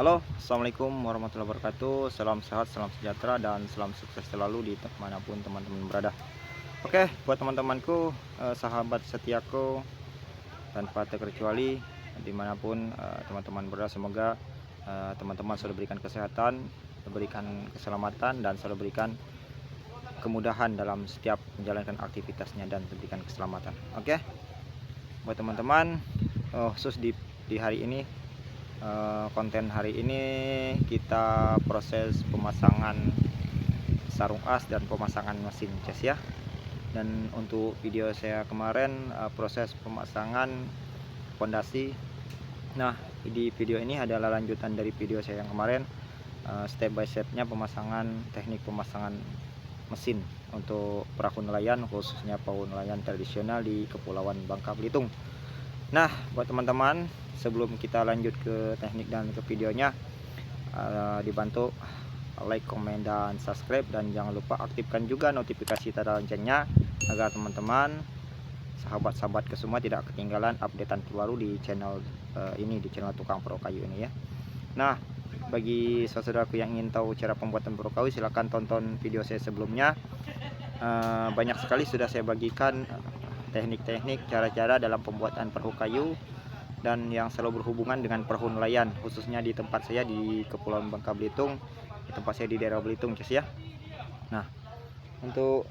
Halo, assalamualaikum warahmatullahi wabarakatuh. Salam sehat, salam sejahtera, dan salam sukses selalu di manapun teman-teman berada. Oke, buat teman-temanku, sahabat setiaku, tanpa terkecuali dimanapun teman-teman berada, semoga teman-teman selalu berikan kesehatan, berikan keselamatan, dan selalu berikan kemudahan dalam setiap menjalankan aktivitasnya dan berikan keselamatan. Oke, buat teman-teman, khusus di hari ini. Konten hari ini kita proses pemasangan sarung as dan pemasangan mesin cas ya. Dan untuk video saya kemarin proses pemasangan pondasi. Nah, di video ini adalah lanjutan dari video saya yang kemarin, step by stepnya teknik pemasangan mesin untuk perahu nelayan, khususnya perahu nelayan tradisional di Kepulauan Bangka Belitung. Nah, buat teman-teman, sebelum kita lanjut ke teknik dan ke videonya, dibantu like, komen, dan subscribe, dan jangan lupa aktifkan juga notifikasi tanda loncengnya agar teman-teman, sahabat-sahabat semua tidak ketinggalan updatean terbaru di channel ini, di channel Tukang Pro Kayu ini ya. Nah, bagi saudaraku yang ingin tahu cara pembuatan pro kayu, silahkan tonton video saya sebelumnya. Banyak sekali sudah saya bagikan teknik-teknik, cara-cara dalam pembuatan perahu kayu dan yang selalu berhubungan dengan perahu nelayan, khususnya di tempat saya di Kepulauan Bangka Belitung, di tempat saya di daerah Belitung ya. Nah, untuk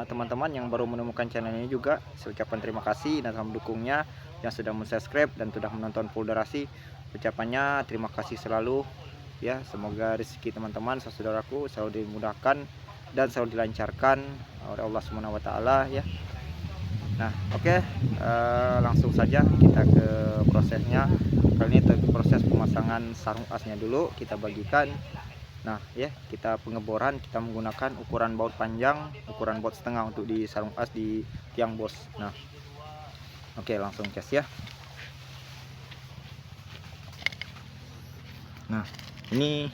teman-teman yang baru menemukan channel ini juga, saya ucapkan terima kasih dan salam dukungnya yang sudah subscribe dan sudah menonton full durasi. Ucapannya terima kasih selalu ya. Semoga rezeki teman-teman, saudaraku, selalu dimudahkan dan selalu dilancarkan oleh Allah Subhanahu wa taala ya. Nah, oke, langsung saja kita ke prosesnya. Kali ini proses pemasangan sarung asnya dulu kita bagikan. Nah ya, kita pengeboran, kita menggunakan ukuran baut panjang, ukuran baut setengah untuk di sarung as di tiang bos. Nah, oke, langsung cas ya. Nah, ini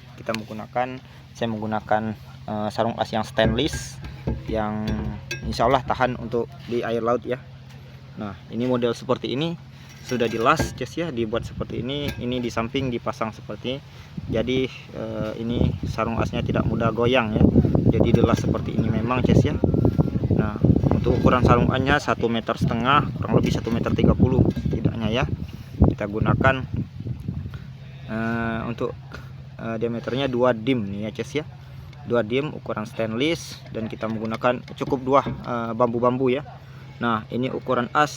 saya menggunakan sarung as yang stainless, yang insya Allah tahan untuk di air laut ya. Nah, ini model seperti ini sudah dilas cas ya, dibuat seperti ini di samping dipasang seperti ini. Jadi ini sarung asnya tidak mudah goyang ya, jadi dilas seperti ini memang cas ya. Nah, untuk ukuran sarung asnya 1,5 meter, kurang lebih 1,30 meter setidaknya ya. Kita gunakan untuk diameternya 2 dim nih ya cas ya, 2 dim ukuran stainless, dan kita menggunakan cukup 2 bambu-bambu ya. Nah, ini ukuran as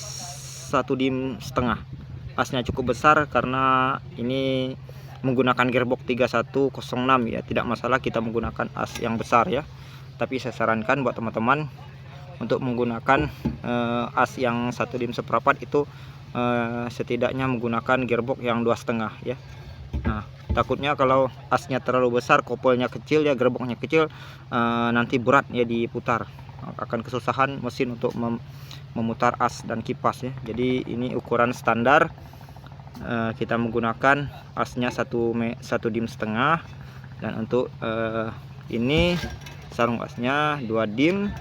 1 dim setengah. Asnya cukup besar karena ini menggunakan gearbox 3106 ya. Tidak masalah kita menggunakan as yang besar ya, tapi saya sarankan buat teman-teman untuk menggunakan as yang 1 dim seperempat itu setidaknya menggunakan gearbox yang 2,5 ya. Nah, takutnya kalau asnya terlalu besar, kopelnya kecil ya, gearboxnya kecil, nanti berat ya diputar, akan kesusahan mesin untuk memutar as dan kipas ya. Jadi ini ukuran standar, kita menggunakan asnya 1 dim setengah, dan untuk ini sarung asnya 2 dim.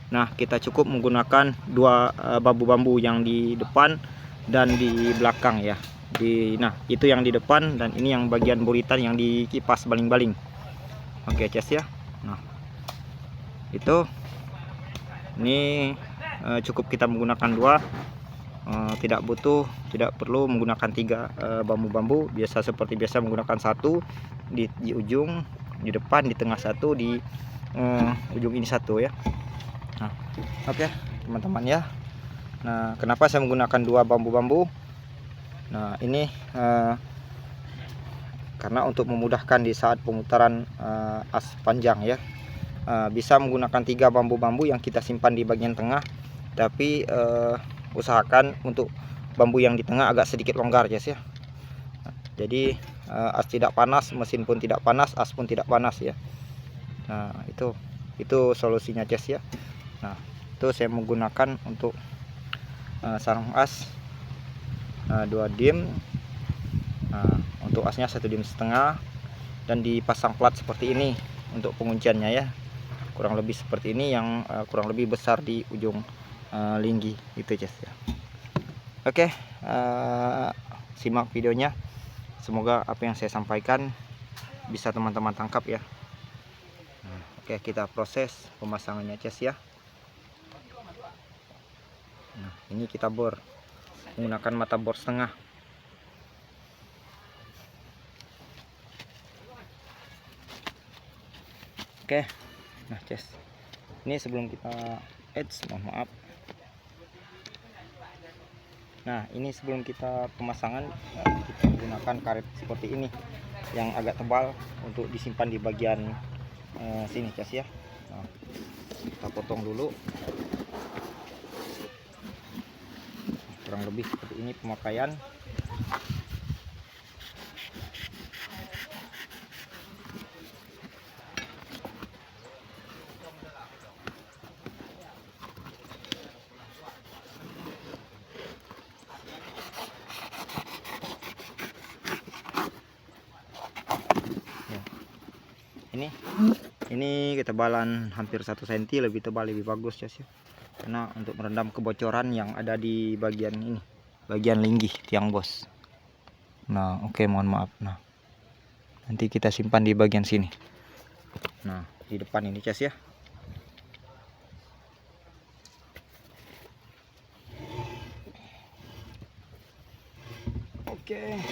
Nah, kita cukup menggunakan 2 bambu-bambu yang di depan dan di belakang ya. Nah, itu yang di depan, dan ini yang bagian buritan yang di kipas baling-baling. Oke cas ya. Nah, itu ini cukup kita menggunakan 2, tidak perlu menggunakan 3 bambu-bambu. Seperti biasa menggunakan 1 di ujung, di depan, di tengah 1, di ujung ini 1 ya. Nah, oke teman-teman ya. Nah, kenapa saya menggunakan 2 bambu-bambu? Nah, ini karena untuk memudahkan di saat pemutaran as panjang ya. Bisa menggunakan 3 bambu-bambu yang kita simpan di bagian tengah, tapi usahakan untuk bambu yang di tengah agak sedikit longgar guys ya. Jadi as tidak panas, mesin pun tidak panas, as pun tidak panas ya. Nah, itu solusinya guys ya. Nah, itu saya menggunakan untuk sarung as 2 dim. Nah, untuk asnya 1 dim setengah, dan dipasang plat seperti ini untuk pengunciannya ya. Kurang lebih seperti ini, yang kurang lebih besar di ujung linggi itu guys ya. Oke, simak videonya Semoga apa yang saya sampaikan bisa teman-teman tangkap ya. Nah, oke, kita proses pemasangannya cas ya. Nah, ini kita bor menggunakan mata bor setengah. Oke, nah cas ini sebelum kita mohon maaf. Nah, ini sebelum kita pemasangan, kita menggunakan karet seperti ini yang agak tebal untuk disimpan di bagian sini cas ya. Nah, kita potong dulu, kurang lebih seperti ini pemakaian. Ini ketebalan hampir 1 cm, lebih tebal lebih bagus ya, karena untuk merendam kebocoran yang ada di bagian ini, bagian linggih tiang bos. Nah, oke, mohon maaf. Nah, nanti kita simpan di bagian sini. Nah, di depan ini cas ya. Oke.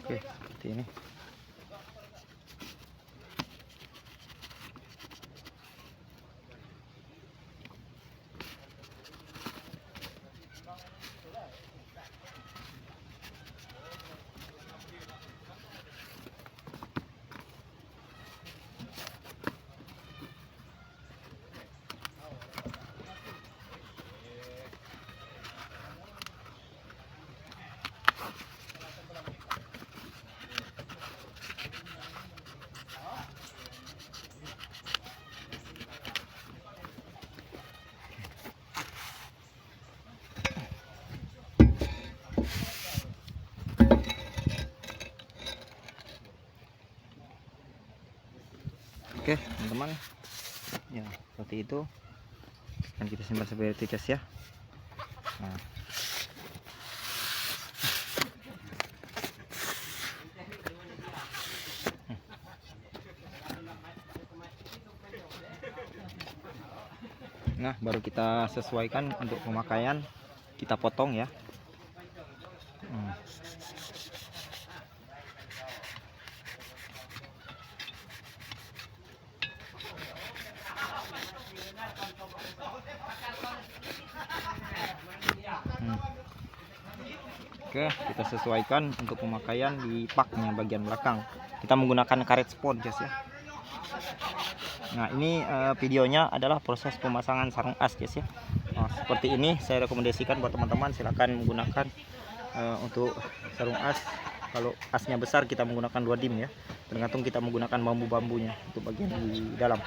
Oke, seperti ini. Oke, teman-teman. Ya, seperti itu. Dan kita simpan seperti cas ya. Nah. Nah, baru kita sesuaikan untuk pemakaian, kita potong ya. Oke, kita sesuaikan untuk pemakaian di paknya bagian belakang. Kita menggunakan karet spon jas ya. Nah, ini videonya adalah proses pemasangan sarung as jas ya. Nah, seperti ini saya rekomendasikan buat teman-teman, silahkan menggunakan untuk sarung as. Kalau asnya besar kita menggunakan 2 dim ya. Tergantung kita menggunakan bambu-bambunya untuk bagian di dalam.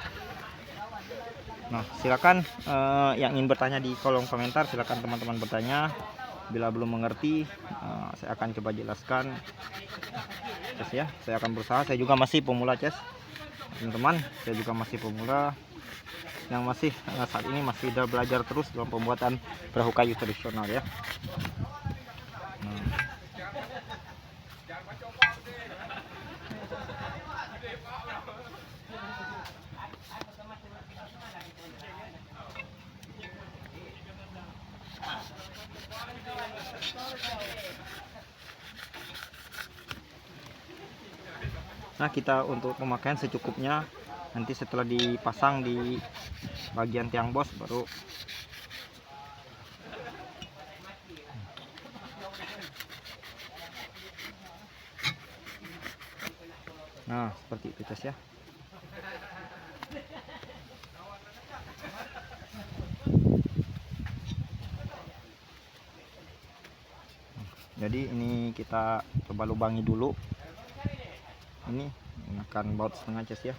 Nah, silakan yang ingin bertanya di kolom komentar, silakan teman-teman bertanya. Bila belum mengerti, saya akan coba jelaskan, Ces ya. Saya akan berusaha. Saya juga masih pemula, Ces. Teman-teman, saya juga masih pemula yang masih saat ini masih belajar terus dalam pembuatan perahu kayu tradisional ya. Nah, kita untuk pemakaian secukupnya. Nanti setelah dipasang di bagian tiang bos baru nah seperti itu ya. Jadi ini kita coba lubangi dulu. Ini menggunakan baut setengah cas ya.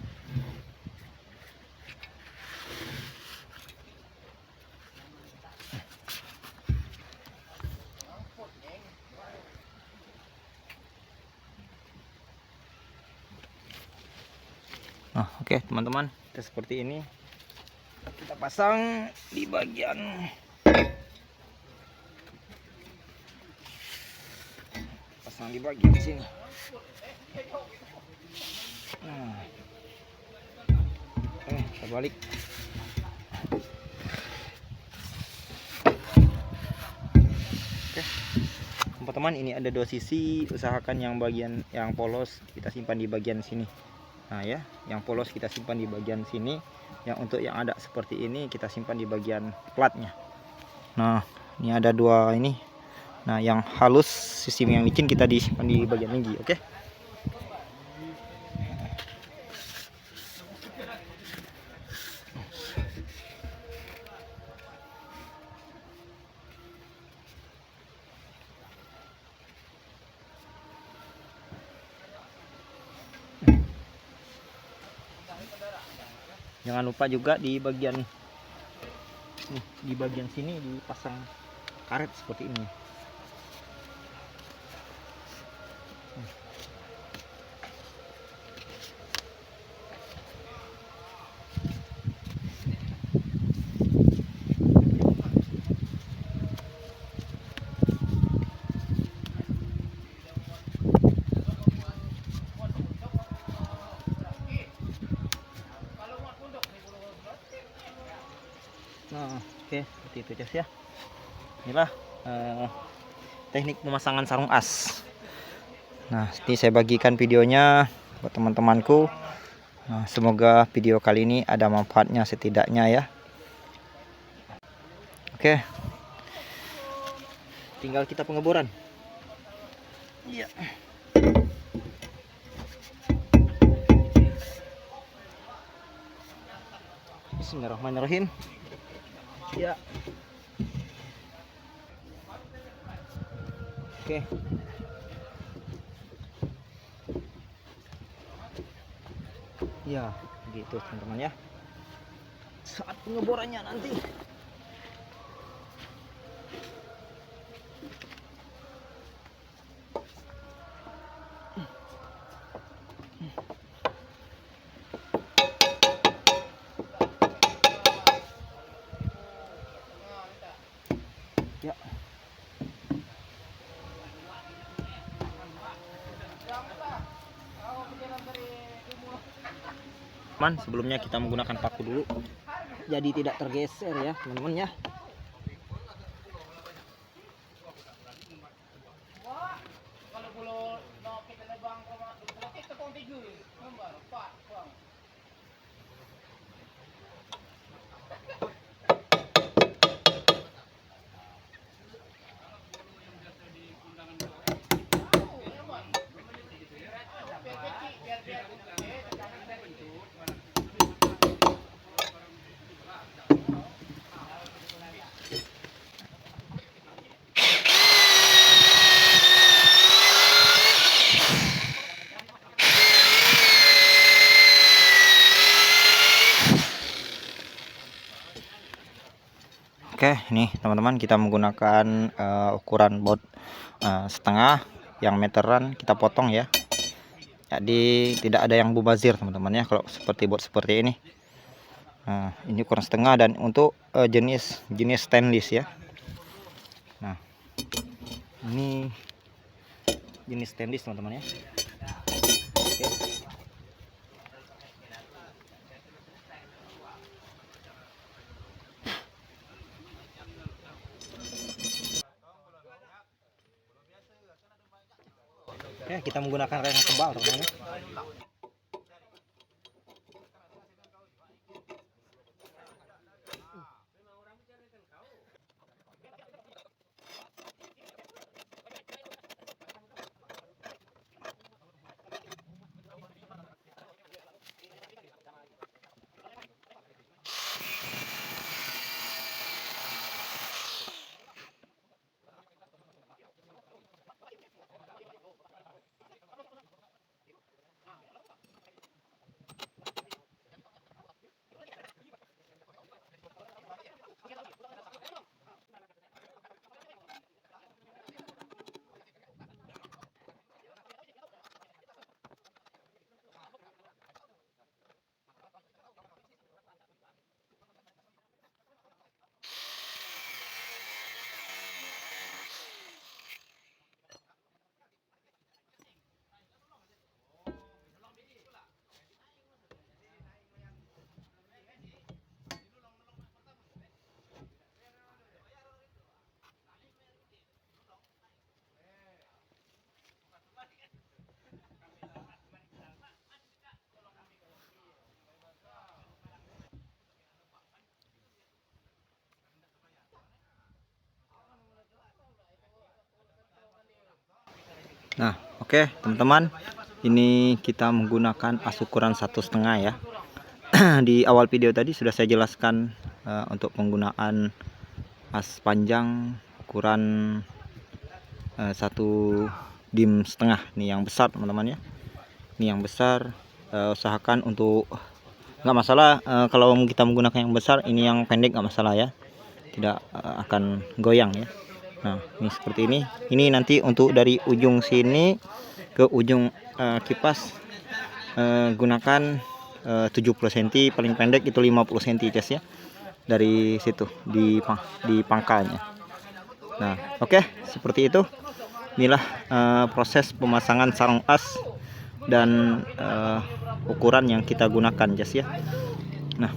teman-teman, kita seperti ini. Kita pasang di bagian sini. Nah, kita balik. Oke, teman-teman, ini ada dua sisi. Usahakan yang bagian yang polos kita simpan di bagian sini. Nah ya, yang polos kita simpan di bagian sini. Yang untuk yang ada seperti ini kita simpan di bagian platnya. Nah, ini ada dua ini. Nah, yang halus, sistem yang licin kita disimpan di bagian tinggi. Oke. Jangan lupa juga di bagian nih, di bagian sini dipasang karet seperti ini. Nah, oke, seperti itu guys ya. Inilah teknik pemasangan sarung as. Nah, ini saya bagikan videonya buat teman-temanku. Nah, semoga video kali ini ada manfaatnya setidaknya ya. Oke, tinggal kita pengeboran. Iya. Bismillahirrahmanirrahim. Ya. Oke. Ya, gitu teman-teman ya. Saat pengeborannya nanti. Ya. Sebelumnya kita menggunakan paku dulu, jadi tidak tergeser ya teman-teman ya. Oke, ini teman-teman kita menggunakan ukuran baut setengah, yang meteran kita potong ya. Jadi tidak ada yang mubazir teman-teman ya kalau seperti baut seperti ini. Nah, ini ukuran setengah dan untuk jenis stainless ya. Nah, ini jenis stainless teman-teman ya. Oke. Oke, kita menggunakan rem tebal teman-teman. Nah, oke teman-teman, ini kita menggunakan as ukuran 1,5 ya. Di awal video tadi sudah saya jelaskan untuk penggunaan as panjang ukuran 1,5 dim. Ini yang besar teman-teman ya. Ini yang besar, usahakan untuk nggak masalah kalau kita menggunakan yang besar. Ini yang pendek nggak masalah ya, tidak akan goyang ya. Nah, ini seperti ini. Ini nanti untuk dari ujung sini ke ujung kipas gunakan 70 cm, paling pendek itu 50 cm guys ya. Dari situ di pangkalnya. Nah, oke, seperti itu. Inilah proses pemasangan sarung as dan ukuran yang kita gunakan guys ya. Nah,